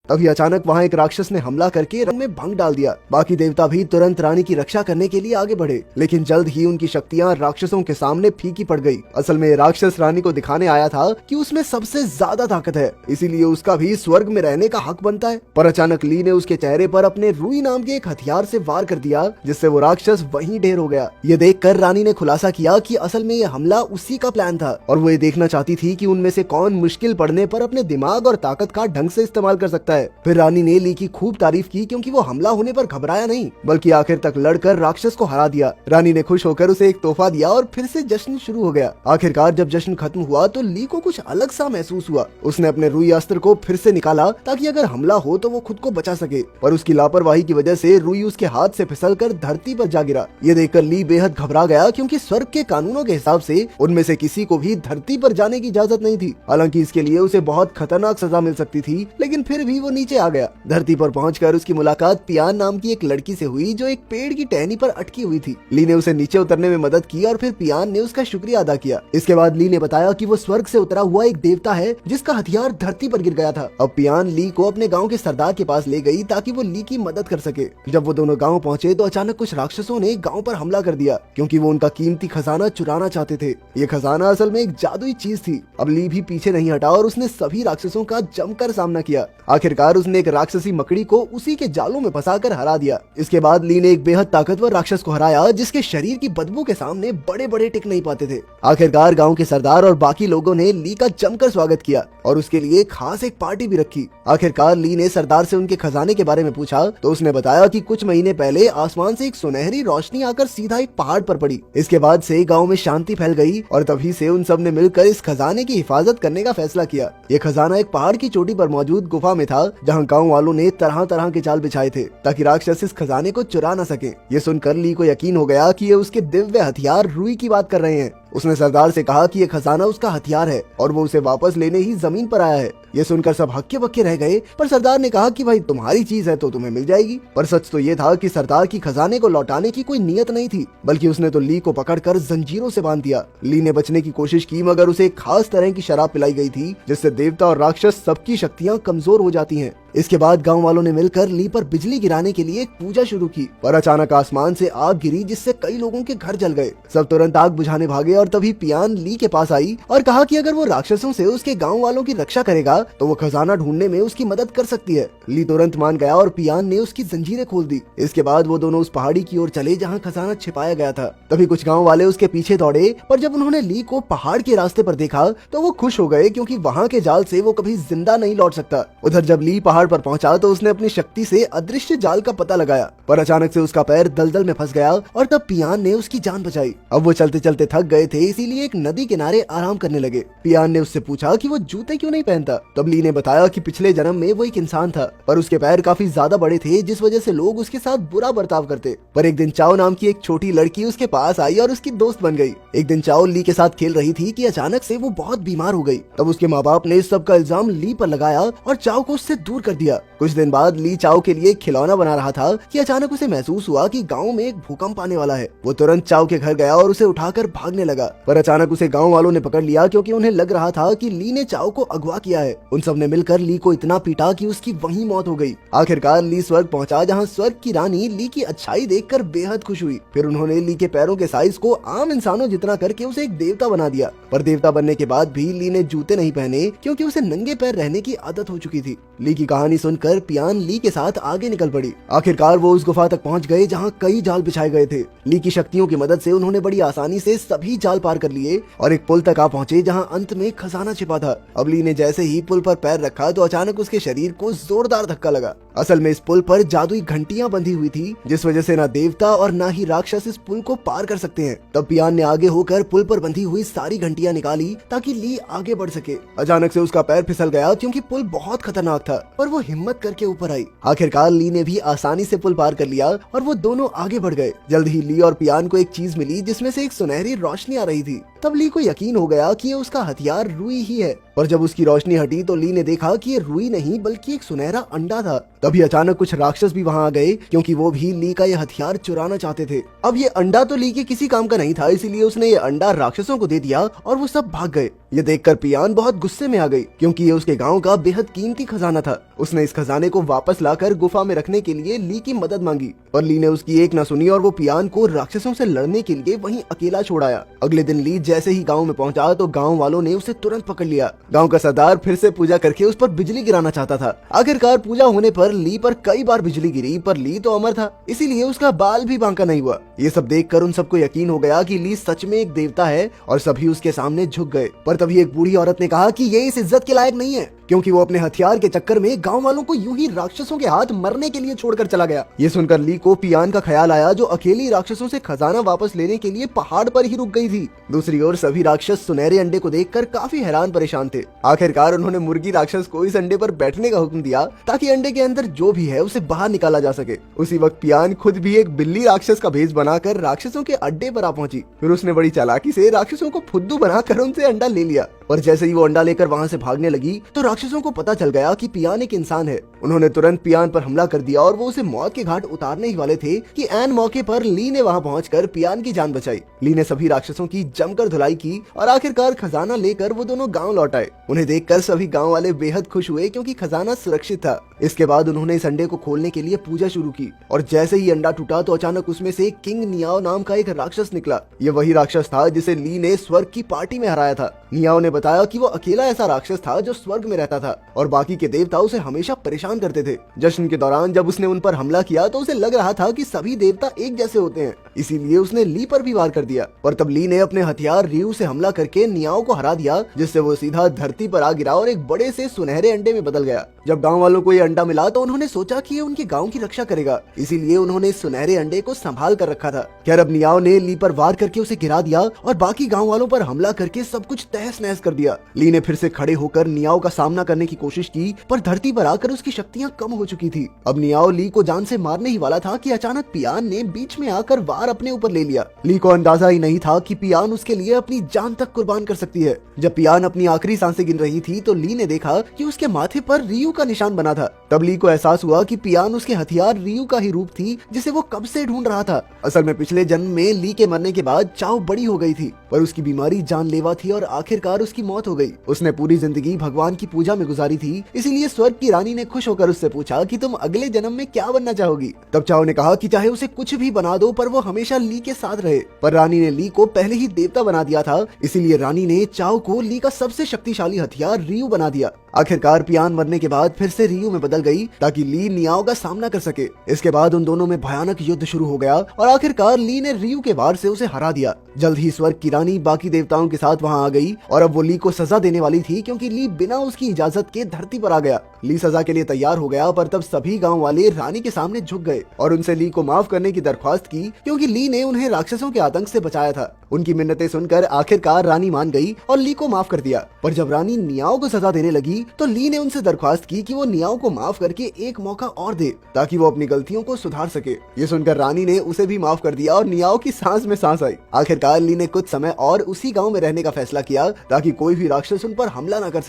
तभी अचानक वहाँ एक राक्षस ने हमला करके रंग में भंग डाल दिया। बाकी देवता भी तुरंत रानी की रक्षा करने के लिए आगे बढ़े, लेकिन जल्द ही उनकी शक्तियाँ राक्षसों के सामने फीकी पड़ गई। असल में राक्षस रानी को दिखाने आया था कि उसमें सबसे ज्यादा ताकत है, इसीलिए उसका भी स्वर्ग में रहने का हक बनता है। पर अचानक ली ने उसके चेहरे पर अपने रुई नाम के एक हथियार से वार कर दिया, जिससे वो राक्षस वहीं ढेर हो गया। ये देखकर रानी ने खुलासा किया कि असल में ये हमला उसी का प्लान था और वो ये देखना चाहती थी कि उनमें से कौन मुश्किल पड़ने पर अपने दिमाग और ताकत का ढंग से इस्तेमाल कर सकता है। फिर रानी ने ली की खूब तारीफ की, क्योंकि वो हमला होने पर घबराया नहीं, बल्कि आखिर तक लड़कर राक्षस को हरा दिया। रानी ने खुश होकर उसे एक तोहफा दिया और फिर से जश्न शुरू हो गया। आखिरकार जब जश्न खत्म हुआ तो ली को कुछ अलग सा महसूस हुआ। उसने अपने रुई अस्त्र को फिर से निकाला ताकि अगर हमला हो तो वो खुद को बचा सके, पर उसकी लापरवाही की वजह से रुई उसके हाथ से फिसलकर धरती पर जा गिरा। ये देखकर ली बेहद घबरा गया, क्योंकि स्वर्ग के कानूनों के हिसाब से उनमें से किसी को भी धरती पर जाने की इजाजत नहीं थी। हालांकि इसके लिए उसे बहुत खतरनाक सजा मिल सकती थी, लेकिन फिर भी वो नीचे आ गया। धरती पर पहुंचकर उसकी मुलाकात पियान नाम की एक लड़की से हुई, जो एक पेड़ की टहनी पर अटकी हुई थी। ली ने उसे नीचे उतरने में मदद की और फिर पियान ने उसका शुक्रिया अदा किया। इसके बाद ली ने बताया कि वो स्वर्ग से उतरा हुआ एक देवता है, जिसका हथियार धरती पर गिर गया था। अब पियान ली को अपने गाँव के सरदार के पास ले गई ताकि वो ली की मदद कर सके। जब वो दोनों गाँव पहुँचे तो अचानक कुछ राक्षसों ने गाँव पर हमला कर दिया, क्योंकि वो उनका कीमती खजाना चुराना चाहते थे। ये खजाना असल में एक जादुई चीज थी। अब ली भी पीछे नहीं हटा और उसने सभी राक्षसों का जमकर सामना किया। आखिरकार उसने एक राक्षसी मकड़ी को उसी के जालों में फंसाकर हरा दिया। इसके बाद ली ने एक बेहद ताकतवर राक्षस को हराया, जिसके शरीर की बदबू के सामने बड़े बड़े टिक नहीं पाते थे। आखिरकार गांव के सरदार और बाकी लोगों ने ली का जमकर स्वागत किया और उसके लिए खास एक पार्टी भी रखी। आखिरकार ली ने सरदार से उनके खजाने के बारे में पूछा तो उसने बताया कि कुछ महीने पहले आसमान से एक सुनहरी रोशनी आकर सीधा एक पहाड़ पर पड़ी। इसके बाद से गांव में शांति फैल गई और तभी से उन सब ने मिलकर इस खजाने की हिफाजत करने का फैसला किया। ये खजाना एक पहाड़ की चोटी पर मौजूद गुफा में था, जहां गांव वालों ने तरह तरह के जाल बिछाए थे ताकि राक्षस इस खजाने को चुरा न सके। ये सुनकर ली को यकीन हो गया कि ये उसके दिव्य हथियार रुई की बात कर रहे हैं। उसने सरदार से कहा कि ये खजाना उसका हथियार है और वो उसे वापस लेने ही जमीन पर आया है। ये सुनकर सब हक्के बक्के रह गए, पर सरदार ने कहा कि भाई तुम्हारी चीज है तो तुम्हें मिल जाएगी। पर सच तो ये था कि सरदार की खजाने को लौटाने की कोई नियत नहीं थी, बल्कि उसने तो ली को पकड़कर जंजीरों से बांध दिया। ली ने बचने की कोशिश की, मगर उसे एक खास तरह की शराब पिलाई गई थी, जिससे देवता और राक्षस सबकी शक्तियाँ कमजोर हो जाती हैं। इसके बाद गांव वालों ने मिलकर ली पर बिजली गिराने के लिए एक पूजा शुरू की, पर अचानक आसमान से आग गिरी, जिससे कई लोगों के घर जल गए। सब तुरंत आग बुझाने भागे और तभी पियान ली के पास आई और कहा कि अगर वो राक्षसों से उसके गांव वालों की रक्षा करेगा तो वो खजाना ढूंढने में उसकी मदद कर सकती है। ली तुरंत मान गया और पियान ने उसकी जंजीरें खोल दी। इसके बाद वो दोनों उस पहाड़ी की ओर चले जहाँ खजाना छिपाया गया था। तभी कुछ गाँव वाले उसके पीछे दौड़े, पर जब उन्होंने ली को पहाड़ के रास्ते पर देखा तो वो खुश हो गए, क्योंकि वहाँ के जाल से वो कभी जिंदा नहीं लौट सकता। उधर जब ली पहाड़ पर पहुंचा तो उसने अपनी शक्ति से अदृश्य जाल का पता लगाया, पर अचानक से उसका पैर दलदल में फंस गया और तब पियान ने उसकी जान बचाई। अब वो चलते चलते थक गए थे, इसीलिए एक नदी किनारे आराम करने लगे। पियान ने उससे पूछा कि वो जूते क्यों नहीं पहनता। तब ली ने बताया कि पिछले जन्म में वो एक इंसान था, पर उसके पैर काफी ज्यादा बड़े थे, जिस वजह से लोग उसके साथ बुरा बर्ताव करते। पर एक दिन चाओ नाम की एक छोटी लड़की उसके पास आई और उसकी दोस्त बन गई। एक दिन चाओ ली के साथ खेल रही थी कि अचानक से वो बहुत बीमार हो गई। तब उसके माँ बाप ने इस सब का इल्जाम ली पर लगाया और चाओ को उससे दूर कर दिया। कुछ दिन बाद ली चाओ के लिए एक खिलौना बना रहा था कि अचानक उसे महसूस हुआ कि गांव में एक भूकंप आने वाला है। वो तुरंत चाओ के घर गया और उसे उठाकर भागने लगा, पर अचानक उसे गांव वालों ने पकड़ लिया, क्योंकि उन्हें लग रहा था कि ली ने चाओ को अगवा किया है। उन सब ने मिलकर ली को इतना पीटा कि उसकी वहीं मौत हो गई। आखिरकार ली स्वर्ग पहुंचा, जहां स्वर्ग की रानी ली की अच्छाई देखकर बेहद खुश हुई। फिर उन्होंने ली के पैरों के साइज को आम इंसानों जितना करके उसे एक देवता बना दिया। पर देवता बनने के बाद भी ली ने जूते नहीं पहने, क्योंकि उसे नंगे पैर रहने की आदत हो चुकी थी। ली की कहानी सुनकर पियान ली के साथ आगे निकल पड़ी। आखिरकार वो उस गुफा तक पहुंच गए जहां कई जाल बिछाए गए थे। ली की शक्तियों की मदद से उन्होंने बड़ी आसानी से सभी जाल पार कर लिए और एक पुल तक आ पहुंचे, जहां अंत में खजाना छिपा था। अब ली ने जैसे ही पुल पर पैर रखा तो अचानक उसके शरीर को जोरदार धक्का लगा। असल में इस पुल पर जादुई घंटियां बंधी हुई थी, जिस वजह से ना देवता और ना ही राक्षस इस पुल को पार कर सकते हैं। तब पियान ने आगे होकर पुल पर बंधी हुई सारी घंटियां निकाली ताकि ली आगे बढ़ सके। अचानक से उसका पैर फिसल गया, क्योंकि पुल बहुत खतरनाक था, पर वो हिम्मत करके ऊपर आई। आखिरकार ली ने भी आसानी से पुल पार कर लिया और वो दोनों आगे बढ़ गए। जल्द ही ली और पियान को एक चीज मिली, जिसमें से एक सुनहरी रोशनी आ रही थी। तब ली को यकीन हो गया कि ये उसका हथियार रुई ही है। और जब उसकी रोशनी हटी तो ली ने देखा कि ये रुई नहीं बल्कि एक सुनहरा अंडा था। तभी अचानक कुछ राक्षस भी वहां आ गए, क्योंकि वो भी ली का ये हथियार चुराना चाहते थे। अब ये अंडा तो ली के किसी काम का नहीं था, इसीलिए उसने ये अंडा राक्षसों को दे दिया और वो सब भाग गए। ये देखकर पियान बहुत गुस्से में आ गई, क्योंकि ये उसके गांव का बेहद कीमती खजाना था। उसने इस खजाने को वापस लाकर गुफा में रखने के लिए ली की मदद मांगी, पर ली ने उसकी एक न सुनी और वो पियान को राक्षसों से लड़ने के लिए वहीं अकेला छोड़ाया। अगले दिन ली जैसे ही गांव में पहुंचा तो गांव वालों ने उसे तुरंत पकड़ लिया। गांव का सरदार फिर से पूजा करके उस पर बिजली गिराना चाहता था। आखिरकार पूजा होने पर ली पर कई बार बिजली गिरी, पर ली तो अमर था, इसीलिए उसका बाल भी बांका नहीं हुआ। ये सब देखकर उन सबको यकीन हो गया कि ली सच में एक देवता है और सभी उसके सामने झुक गए। पर तभी एक बूढ़ी औरत ने कहा कि ये इस इज्जत के लायक नहीं है, क्योंकि वो अपने हथियार के चक्कर में गांव वालों को यूं ही राक्षसों के हाथ मरने के लिए छोड़कर चला गया। ये सुनकर ली को पियान का ख्याल आया, जो अकेली राक्षसों से खजाना वापस लेने के लिए पहाड़ पर ही रुक गई थी। दूसरी ओर सभी राक्षस सुनहरे अंडे को देखकर काफी हैरान परेशान थे। आखिरकार उन्होंने मुर्गी राक्षस को इस अंडे पर बैठने का हुक्म दिया, ताकि अंडे के अंदर जो भी है उसे बाहर निकाला जा सके। उसी वक्त पियान खुद भी एक बिल्ली राक्षस का भेष बनाकर राक्षसों के अड्डे पर आ पहुंची। फिर उसने बड़ी चालाकी से राक्षसों को फुद्दू बनाकर उनसे अंडा ले लिया। पर जैसे ही वो अंडा लेकर वहां से भागने लगी तो राक्षसों को पता चल गया कि पियान एक इंसान है। उन्होंने तुरंत पियान पर हमला कर दिया और वो उसे मौत के घाट उतारने ही वाले थे कि ऐन मौके पर ली ने वहां पहुंचकर पियान की जान बचाई। ली ने सभी राक्षसों की जमकर धुलाई की और आखिरकार खजाना लेकर वो दोनों गांव लौट आए। उन्हें देखकर सभी गांव वाले बेहद खुश हुए, क्योंकि खजाना सुरक्षित था। इसके बाद उन्होंने इस अंडे को खोलने के लिए पूजा शुरू की और जैसे ही अंडा टूटा तो अचानक उसमें से किंग नियाओ नाम का एक राक्षस निकला। ये वही राक्षस था जिसे ली ने स्वर्ग की पार्टी में हराया था। नियाओ ने बताया कि वो अकेला ऐसा राक्षस था जो स्वर्ग में रहता था और बाकी के देवता उसे हमेशा परेशान करते थे। जश्न के दौरान जब उसने उन पर हमला किया तो उसे लग रहा था कि सभी देवता एक जैसे होते हैं, इसीलिए उसने ली पर भी वार कर दिया। पर तब ली ने अपने हथियार रियू से हमला करके नियाओ को हरा दिया, जिससे वो सीधा धरती पर आ गिरा और एक बड़े से सुनहरे अंडे में बदल गया। जब गांव वालों को ये अंडा मिला तो उन्होंने सोचा कि ये उनके गांव की रक्षा करेगा, इसीलिए उन्होंने इस सुनहरे अंडे को संभाल कर रखा था। खैर अब नियाओ ने ली पर वार करके उसे गिरा दिया और बाकी गांव वालों पर हमला करके सब कुछ तहस नहस कर दिया। ली ने फिर से खड़े होकर नियाओ का सामना करने की कोशिश की, पर धरती पर आकर उसकी शक्तियां कम हो चुकी थी। अब नियाओ ली को जान से मारने ही वाला था कि अचानक पियान ने बीच में आकर वार अपने ऊपर ले लिया। ली को अंदाजा ही नहीं था कि पियान उसके लिए अपनी जान तक कुर्बान कर सकती है। जब पियान अपनी आखिरी सांसें गिन रही थी तो ली ने देखा कि उसके माथे पर रियू का निशान बना था। तब ली को एहसास हुआ कि पियान उसके हथियार रियू का ही रूप थी, जिसे वो कब से ढूंढ रहा था। असल में पिछले जन्म में ली के मरने के बाद चाओ बड़ी हो गई थी, पर उसकी बीमारी जानलेवा थी और आखिरकार उसकी मौत हो गई। उसने पूरी जिंदगी भगवान की पूजा में गुजारी थी, इसीलिए स्वर्ग की रानी ने खुश होकर उससे पूछा कि तुम अगले जन्म में क्या बनना चाहोगी। तब चाओ ने कहा कि चाहे उसे कुछ भी बना दो, पर वो हमेशा ली के साथ रहे। पर रानी ने ली को पहले ही देवता बना दिया था, इसीलिए रानी ने चाओ को ली का सबसे शक्तिशाली हथियार रियू बना दिया। आखिरकार पियान मरने के बाद फिर से रियू में बदल गई, ताकि ली नियाओ का सामना कर सके। इसके बाद उन दोनों में भयानक युद्ध शुरू हो गया और आखिरकार ली ने रियू के वार से उसे हरा दिया। जल्द ही स्वर्ग की रानी बाकी देवताओं के साथ वहां आ गई और अब वो ली को सजा देने वाली थी, क्योंकि ली बिना उसकी इजाजत के धरती पर आ गया। ली सजा के लिए तैयार हो गया, पर तब सभी गांव वाले रानी के सामने झुक गए और उनसे ली को माफ करने की दरख्वास्त की, क्योंकि ली ने उन्हें राक्षसों के आतंक से बचाया था। उनकी मिन्नतें सुनकर आखिरकार रानी मान गई और ली को माफ कर दिया। पर जब रानी नियाओ को सजा देने लगी तो ली ने उनसे दरख्वास्त की कि वो नियाओ को माफ करके एक मौका और दे, ताकि वो अपनी गलतियों को सुधार सके। ये सुनकर रानी ने उसे भी माफ कर दिया और नियाओ की सांस में सांस आई। आखिरकार ली ने कुछ समय और उसी गांव में रहने का फैसला किया, ताकि कोई भी राक्षस उन पर हमला न कर सके।